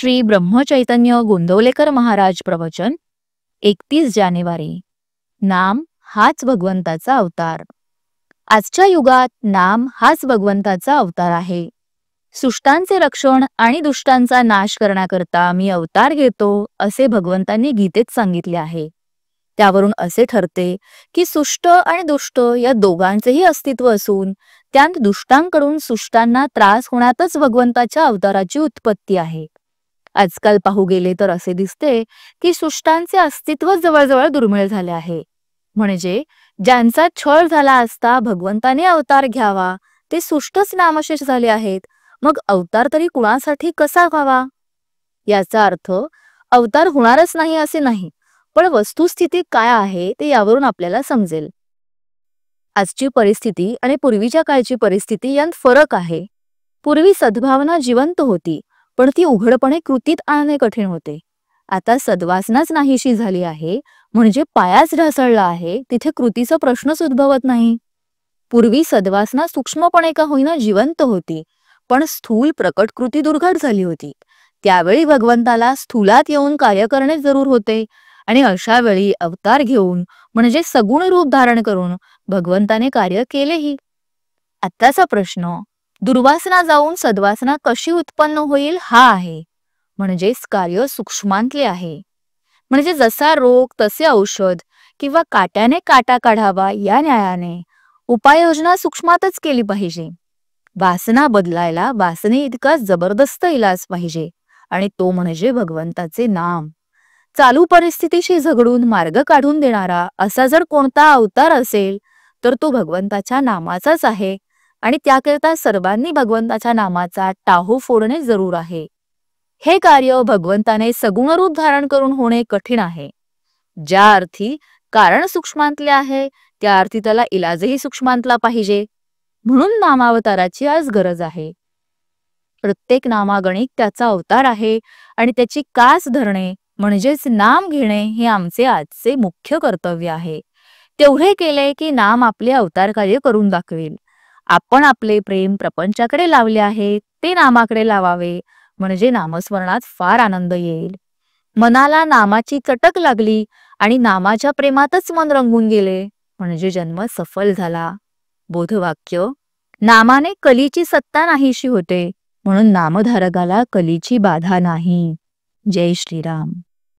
श्री ब्रह्मचैतन्य गोंदवलेकर महाराज प्रवचन 31 जानेवारी। नाम हाच भगवंताचा अवतार। आजच्या युगात नाम हाच भगवंताचा अवतार आहे। सुष्टांचे रक्षण आणि दुष्टांचा नाश करण्याकरता मी अवतार घेतो असे भगवंतांनी गीतेत सांगितले आहे। त्यावरून असे ठरते की सुष्ट आणि दुष्ट या दोघांचेही अस्तित्व असून त्यात दुष्टांकडून सुष्टांना त्रास होण्यातच भगवंताच्या अवताराची उत्पत्ती आहे। आजकाल पाहू गेले तर असे दिसते की सुष्टांचे अस्तित्व जवळजवळ दुर्मिळ झाले आहे। म्हणजे ज्यांचा छळ झाला असता भगवंताने अवतार घ्यावा ते सुष्टच नामशेष झाले आहेत, मग अवतार तरी कुणासाठी कसा व्हावा? याचा अर्थ अवतार होणारच नाही असे नाही, पण वस्तुस्थिती काय आहे ते यावरून आपल्याला समजेल। आजची परिस्थिती आणि पूर्वीच्या काळची परिस्थिती यात फरक आहे। पूर्वी सद्भावना जिवंत होती, पण ती उघडपणे कृतीत आणणे कठीण होते। आता सद्वासनाच नाहीशी झाली आहे, म्हणजे पायाच ढासळला आहे, तिथे कृतीचा प्रश्नच उद्भवत नाही। पूर्वी सद्वासना सूक्ष्मपणे का होईना जिवंत होती, पण स्थूल प्रकट कृती दुर्घट झाली होती। त्यावेळी भगवंताला स्थूलात येऊन कार्य करणे जरूर होते आणि अशा वेळी अवतार घेऊन म्हणजे सगुण रूप धारण करून भगवंताने कार्य केलेही। आत्ताचा प्रश्न दुर्वासना जाऊन सद्वासना कशी उत्पन्न होईल हा आहे, म्हणजेच कार्य सूक्ष्मांतले आहे। म्हणजे जसा रोग तसे औषध किंवा काट्याने काटा काढावा या न्यायाने उपाययोजना सूक्ष्मातच केली पाहिजे। वासना बदलायला वासने इतका जबरदस्त इलाज पाहिजे आणि तो म्हणजे भगवंताचे नाम। चालू परिस्थितीशी झगडून मार्ग काढून देणारा असा जर कोणता अवतार असेल तर तो भगवंताच्या नामाचाच आहे आणि त्याकरता सर्वांनी भगवंताच्या नामाचा टाहो फोडणे जरूर आहे। हे कार्य भगवंताने सगुण रूप धारण करून होणे कठीण आहे। ज्या अर्थी कारण सूक्ष्मांतले आहे त्या अर्थी त्याला इलाजही सूक्ष्मांतला पाहिजे, म्हणून नामावताराची आज गरज आहे। प्रत्येक नामागणिक त्याचा अवतार आहे आणि त्याची कास धरणे म्हणजेच नाम घेणे हे आमचे आजचे मुख्य कर्तव्य आहे। तेवढे केले की नाम आपले अवतार कार्य करून दाखवेल। आपण आपले प्रेम प्रपंचाकडे लावले आहे ते नामाकडे लावावे, म्हणजे नामस्मरणात फार आनंद येईल। मनाला नामाची चटक लागली आणि नामाच्या प्रेमातच मन रंगून गेले म्हणजे जन्म सफल झाला। बोधवाक्य नामाने कलीची सत्ता नाहीशी होते, म्हणून नामधारकाला कलीची बाधा नाही। जय श्रीराम।